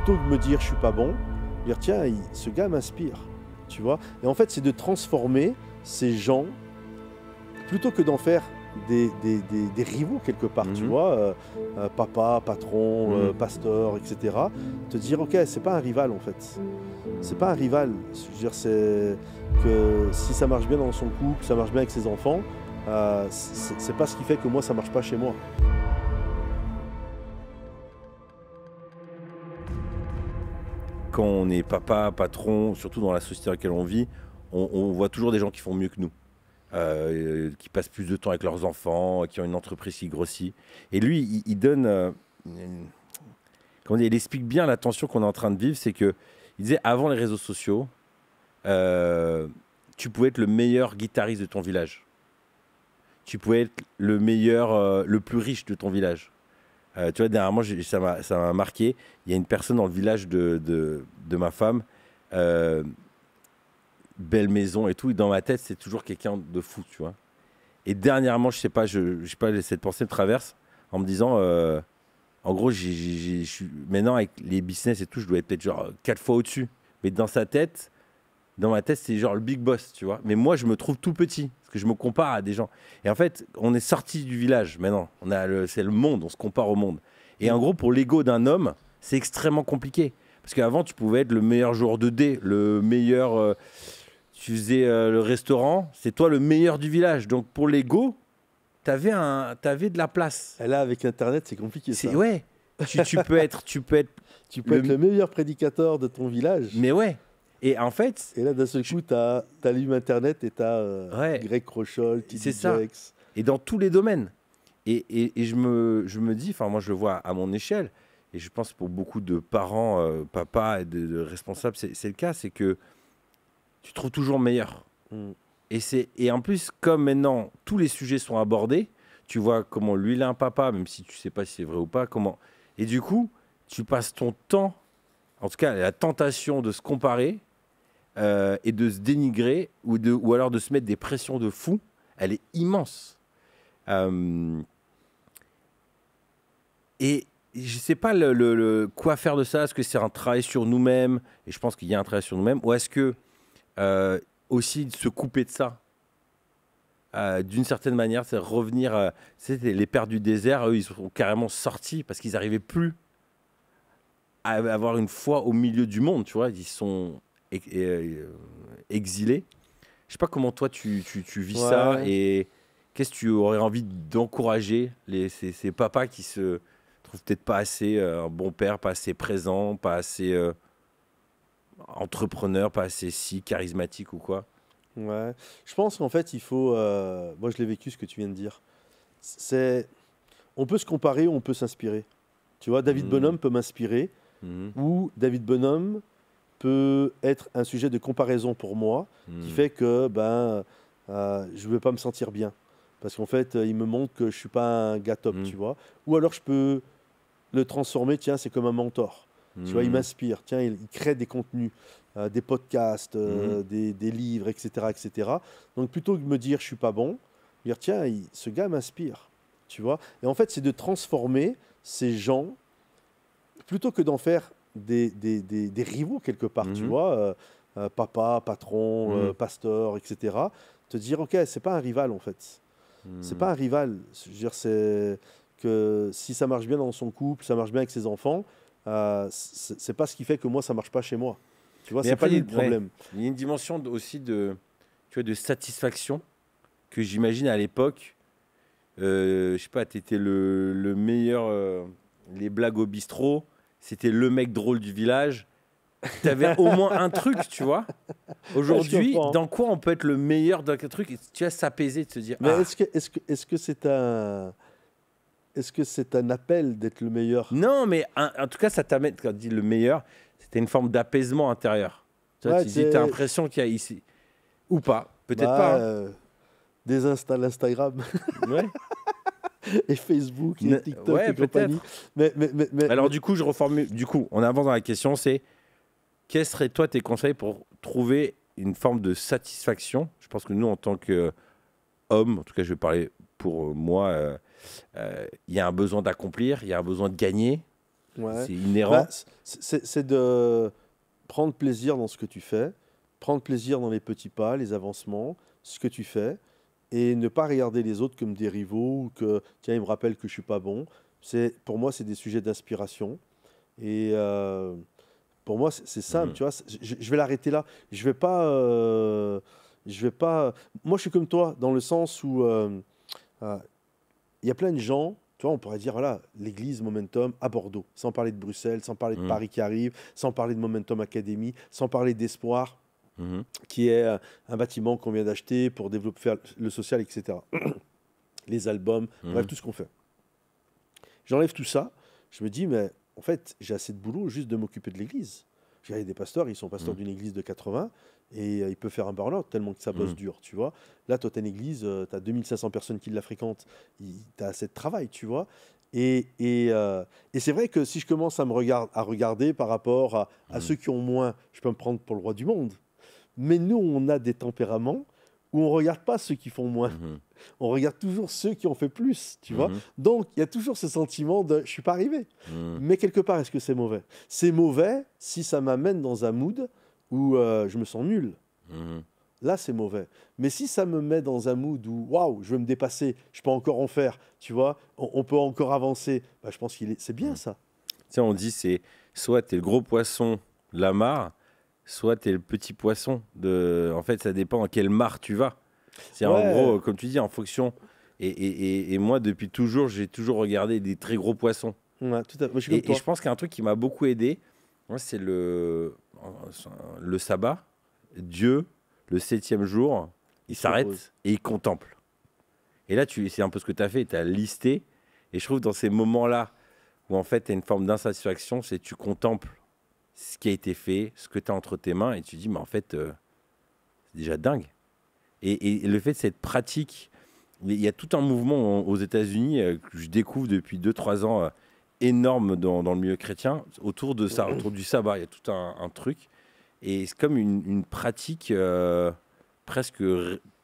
plutôt que de me dire je suis pas bon, dire tiens, ce gars m'inspire, tu vois. Et en fait, c'est de transformer ces gens, plutôt que d'en faire des rivaux quelque part, tu vois, papa, patron, pasteur, etc. Te dire ok, c'est pas un rival en fait. C'est pas un rival. Je veux dire, c'est que si ça marche bien dans son couple, ça marche bien avec ses enfants, c'est pas ce qui fait que moi ça marche pas chez moi. Quand on est papa, patron, surtout dans la société dans laquelle on vit, on voit toujours des gens qui font mieux que nous, qui passent plus de temps avec leurs enfants, qui ont une entreprise qui grossit. Et lui, il donne, comment dire, il explique bien la tension qu'on est en train de vivre. C'est que il disait avant les réseaux sociaux, tu pouvais être le meilleur guitariste de ton village. Tu pouvais être le meilleur, le plus riche de ton village. Tu vois, dernièrement, ça m'a marqué. Il y a une personne dans le village de ma femme, belle maison et tout. Et dans ma tête, c'est toujours quelqu'un de fou, tu vois. Et dernièrement, je sais pas, cette pensée me traverse en me disant, en gros, maintenant avec les business et tout, je dois être peut-être genre 4 fois au-dessus. Mais dans ma tête, c'est genre le big boss, tu vois. Mais moi, je me trouve tout petit parce que je me compare à des gens. Et en fait, on est sorti du village maintenant. C'est le monde, on se compare au monde. Et en gros, pour l'ego d'un homme, c'est extrêmement compliqué. Parce qu'avant, tu pouvais être le meilleur joueur de dés, le meilleur. Tu faisais le restaurant, c'est toi le meilleur du village. Donc pour l'ego, t'avais de la place. Et là, avec Internet, c'est compliqué. Ouais. tu peux être le meilleur prédicateur de ton village. Mais ouais. Et en fait... Et là, d'un seul coup, tu allumes Internet et tu as Greg Kroschol, TD Jakes. Et dans tous les domaines. Et je me dis, enfin moi je le vois à mon échelle, et je pense pour beaucoup de parents, papas et de responsables, c'est le cas, c'est que tu te trouves toujours meilleur. Et en plus, comme maintenant, tous les sujets sont abordés, tu vois comment lui, il a un papa, même si tu ne sais pas si c'est vrai ou pas, comment... Et du coup, tu passes ton temps, en tout cas la tentation de se comparer, et de se dénigrer ou alors de se mettre des pressions de fou, elle est immense. Et je ne sais pas quoi faire de ça. Est-ce que c'est un travail sur nous-mêmes? Et je pense qu'il y a un travail sur nous-mêmes. Ou est-ce que aussi de se couper de ça d'une certaine manière, c'est revenir... les pères du désert, eux, ils sont carrément sortis parce qu'ils n'arrivaient plus à avoir une foi au milieu du monde, tu vois. Ils sont... exilé. Je sais pas comment toi tu vis ça, et qu'est-ce que tu aurais envie d'encourager ces papas qui se trouvent peut-être pas assez un bon père, pas assez présent, pas assez entrepreneur, pas assez charismatique ou quoi. Ouais, je pense qu'en fait il faut, moi je l'ai vécu ce que tu viens de dire, on peut se comparer ou on peut s'inspirer. Tu vois, David Bonhomme peut m'inspirer, ou David Bonhomme peut être un sujet de comparaison pour moi, qui fait que je ne vais pas me sentir bien. Parce qu'en fait, il me montre que je ne suis pas un gars top, tu vois. Ou alors, je peux le transformer, tiens, c'est comme un mentor. Tu vois, il m'inspire. Tiens, il crée des contenus, des podcasts, des livres, etc., etc. Donc, plutôt que de me dire je ne suis pas bon, dire, tiens, ce gars m'inspire. Tu vois. Et en fait, c'est de transformer ces gens, plutôt que d'en faire des rivaux quelque part, tu vois, papa, patron, pasteur, etc. Te dire, ok, c'est pas un rival en fait. C'est pas un rival. Je veux dire, c'est que si ça marche bien dans son couple, ça marche bien avec ses enfants, c'est pas ce qui fait que moi ça marche pas chez moi. Tu vois, c'est pas le problème. Il y a une dimension aussi de satisfaction que j'imagine à l'époque. Je sais pas, tu étais le meilleur, les blagues au bistrot. C'était le mec drôle du village. Tu avais au moins un truc, tu vois. Aujourd'hui, dans quoi on peut être le meilleur d'un truc, tu vas s'apaiser, de se dire... Mais est-ce que c'est un appel d'être le meilleur? Non, mais en tout cas, ça t'amène, quand tu dis le meilleur, c'était une forme d'apaisement intérieur. Tu vois, tu as l'impression qu'il y a ici... Ou pas, peut-être pas. Hein. Désinstalle Instagram. Ouais. Et Facebook et TikTok et compagnie. Mais alors du coup, je reformule. Du coup, on avance dans la question, c'est quels seraient toi tes conseils pour trouver une forme de satisfaction? Je pense que nous, en tant qu'hommes, en tout cas, je vais parler pour moi, il y a un besoin d'accomplir, il y a un besoin de gagner. Ouais. C'est inhérent. Bah, c'est de prendre plaisir dans ce que tu fais, prendre plaisir dans les petits pas, les avancements, ce que tu fais, et ne pas regarder les autres comme des rivaux ou que, tiens, ils me rappellent que je suis pas bon. Pour moi, c'est des sujets d'inspiration. Et pour moi, c'est simple, Mhm. tu vois. Je vais l'arrêter là. Je vais pas, je vais pas. Moi, je suis comme toi dans le sens où euh, il y a plein de gens. Tu vois, on pourrait dire, voilà, l'église Momentum à Bordeaux, sans parler de Bruxelles, sans parler de Mhm. Paris qui arrive, sans parler de Momentum Academy, sans parler d'Espoir, Mhm. qui est un bâtiment qu'on vient d'acheter pour développer faire le social, etc. Les albums, bref, Mhm. tout ce qu'on fait. J'enlève tout ça, je me dis, mais en fait, j'ai assez de boulot juste de m'occuper de l'église. Il y a des pasteurs, ils sont pasteurs Mhm. d'une église de 80 et ils peuvent faire un burn-out tellement que ça bosse Mhm. dur, tu vois. Là, toi, tu as une église, tu as 2500 personnes qui la fréquentent, tu as assez de travail, tu vois. Et c'est vrai que si je commence à regarder par rapport à ceux Mhm. qui ont moins, je peux me prendre pour le roi du monde. Mais nous, on a des tempéraments où on regarde pas ceux qui font moins. Mhm. On regarde toujours ceux qui ont fait plus, tu vois. Mhm. Donc, il y a toujours ce sentiment de je suis pas arrivé. Mhm. Mais quelque part, est-ce que c'est mauvais? C'est mauvais si ça m'amène dans un mood où je me sens nul. Mhm. Là, c'est mauvais. Mais si ça me met dans un mood où waouh, je veux me dépasser, je peux encore en faire, tu vois, on peut encore avancer, bah, je pense c'est bien Mhm. ça. Tu sais, on dit c'est soit t'es le gros poisson, la mare, soit t'es le petit poisson. En fait, ça dépend à quelle mare tu vas. C'est en Ouais, gros, comme tu dis, en fonction. Et moi, depuis toujours, j'ai toujours regardé des très gros poissons. ouais, tout à fait. Moi, je suis comme Et je toi. pense qu'un truc qui m'a beaucoup aidé, moi, c'est le sabbat. Dieu, le septième jour, il Il se repose. s'arrête et il contemple. Et là, c'est un peu ce que tu as fait, tu as listé. Et je trouve dans ces moments-là, où en fait, tu as une forme d'insatisfaction, c'est tu contemples ce qui a été fait, ce que tu as entre tes mains, et tu dis, mais en fait, c'est déjà dingue. Et le fait de cette pratique, il y a tout un mouvement aux États-Unis que je découvre depuis 2 3 ans, énorme dans le milieu chrétien, autour de ça, autour du sabbat. Il y a tout un truc. Et c'est comme une pratique presque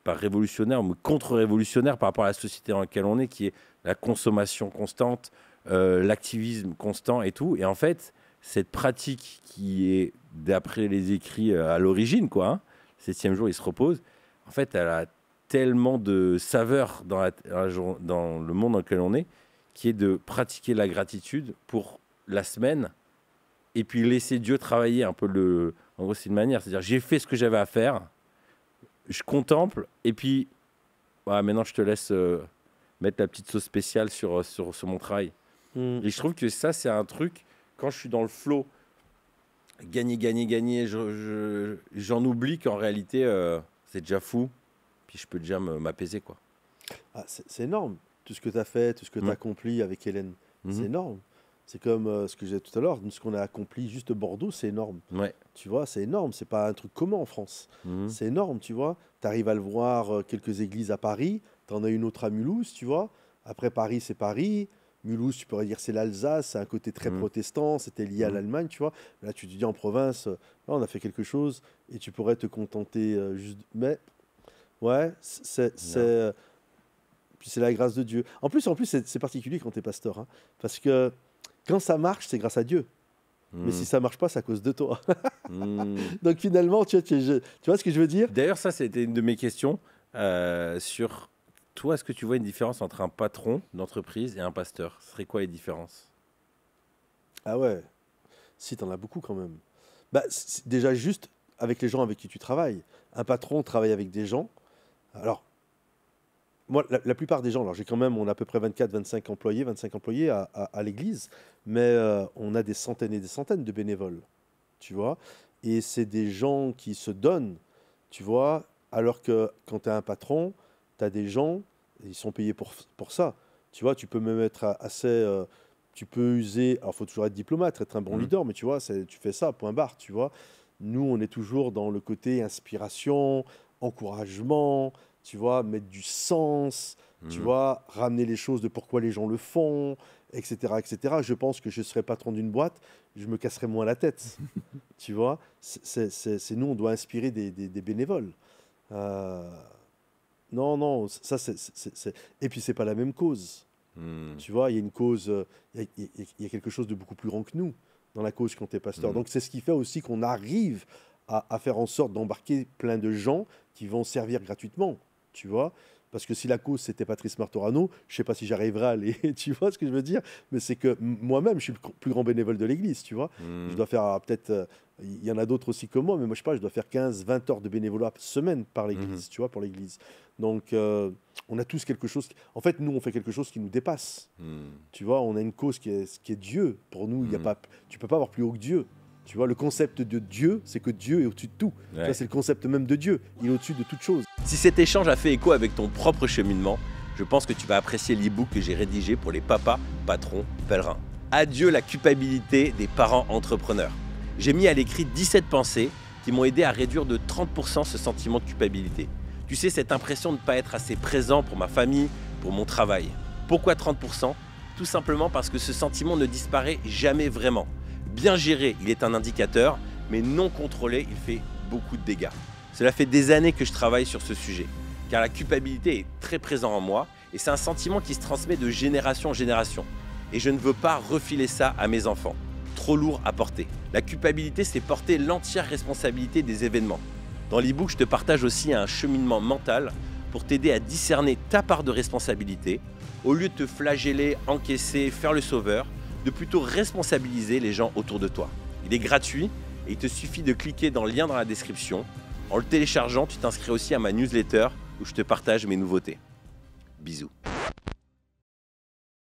pas révolutionnaire, mais contre-révolutionnaire par rapport à la société dans laquelle on est, qui est la consommation constante, l'activisme constant et tout. Et en fait, cette pratique qui est, d'après les écrits à l'origine, quoi, hein, septième jour, il se repose, en fait, elle a tellement de saveur dans le monde dans lequel on est, qui est de pratiquer la gratitude pour la semaine et puis laisser Dieu travailler un peu le. En gros, c'est une manière, c'est-à-dire j'ai fait ce que j'avais à faire, je contemple, et puis voilà, maintenant je te laisse mettre la petite sauce spéciale sur mon travail. Hmm. Et je trouve que ça, c'est un truc, quand je suis dans le flow, gagner, gagner, gagner, j'en oublie qu'en réalité, c'est déjà fou, puis je peux déjà m'apaiser, quoi. Ah, c'est énorme. Tout ce que tu as fait, tout ce que tu as Mm. accompli avec Hélène, c'est Mhm. énorme. C'est comme ce que j'ai dit tout à l'heure, ce qu'on a accompli juste Bordeaux, c'est énorme. Ouais. Tu vois, c'est énorme. C'est pas un truc commun en France. Mhm. C'est énorme, tu vois. Tu arrives à le voir quelques églises à Paris, tu en as une autre à Mulhouse, tu vois. Après Paris, c'est Paris. Mulhouse, tu pourrais dire c'est l'Alsace, c'est un côté très Mhm. protestant, c'était lié à Mhm. l'Allemagne, tu vois. Là, tu te dis en province, là, on a fait quelque chose et tu pourrais te contenter juste. Mais ouais, Non. puis c'est la grâce de Dieu. En plus c'est particulier quand tu es pasteur, hein, parce que quand ça marche, c'est grâce à Dieu. Mais si Mhm. ça marche pas, c'est à cause de toi. Mhm. Donc finalement, tu vois ce que je veux dire? D'ailleurs, ça, c'était une de mes questions sur toi. Est-ce que tu vois une différence entre un patron d'entreprise et un pasteur? Ce serait quoi les différences? Ah ouais, si, t'en as beaucoup quand même. Bah, déjà juste avec les gens avec qui tu travailles. Un patron travaille avec des gens. Alors, moi, la plupart des gens, alors j'ai quand même, on a à peu près 25 employés à l'église, mais on a des centaines et des centaines de bénévoles, tu vois. Et c'est des gens qui se donnent, tu vois, alors que quand tu es un patron, tu as des gens, ils sont payés pour ça. Tu vois, tu peux même être assez, tu peux user, alors il faut toujours être diplomate, être un bon Mhm. leader, mais tu vois, tu fais ça, point barre, tu vois. Nous, on est toujours dans le côté inspiration, encouragement, tu vois, mettre du sens, tu Mhm. vois, ramener les choses de pourquoi les gens le font, etc., etc. Je pense que je serais patron d'une boîte, je me casserais moins la tête, tu vois. C'est nous, on doit inspirer des bénévoles. Euh, non, non, ça, et puis c'est pas la même cause. Tu vois, il y a une cause, il y a quelque chose de beaucoup plus grand que nous dans la cause quand tu es pasteur. Donc c'est ce qui fait aussi qu'on arrive à faire en sorte d'embarquer plein de gens qui vont servir gratuitement, tu vois. Parce que si la cause c'était Patrice Martorano, je ne sais pas si j'arriverai à aller, tu vois ce que je veux dire. Mais c'est que moi-même, je suis le plus grand bénévole de l'Église, tu vois. Je dois faire peut-être, il y en a d'autres aussi que moi, mais moi je sais pas, je dois faire 15-20 heures de bénévolat semaine par l'Église, tu vois, pour l'Église. Donc on a tous quelque chose, en fait nous on fait quelque chose qui nous dépasse, tu vois. On a une cause qui est Dieu. Pour nous, il y a pas, tu peux pas avoir plus haut que Dieu. Tu vois, le concept de Dieu, c'est que Dieu est au-dessus de tout. Ouais. Ça, c'est le concept même de Dieu. Il est au-dessus de toute chose. Si cet échange a fait écho avec ton propre cheminement, je pense que tu vas apprécier l'e-book que j'ai rédigé pour les papas, patrons, pèlerins. Adieu la culpabilité des parents entrepreneurs. J'ai mis à l'écrit 17 pensées qui m'ont aidé à réduire de 30% ce sentiment de culpabilité. Tu sais, cette impression de ne pas être assez présent pour ma famille, pour mon travail. Pourquoi 30%? Tout simplement parce que ce sentiment ne disparaît jamais vraiment. Bien géré, il est un indicateur, mais non contrôlé, il fait beaucoup de dégâts. Cela fait des années que je travaille sur ce sujet, car la culpabilité est très présente en moi et c'est un sentiment qui se transmet de génération en génération. Et je ne veux pas refiler ça à mes enfants. Trop lourd à porter. La culpabilité, c'est porter l'entière responsabilité des événements. Dans l'e-book, je te partage aussi un cheminement mental pour t'aider à discerner ta part de responsabilité, au lieu de te flageller, encaisser, faire le sauveur, de plutôt responsabiliser les gens autour de toi. Il est gratuit et il te suffit de cliquer dans le lien dans la description. En le téléchargeant, tu t'inscris aussi à ma newsletter où je te partage mes nouveautés. Bisous.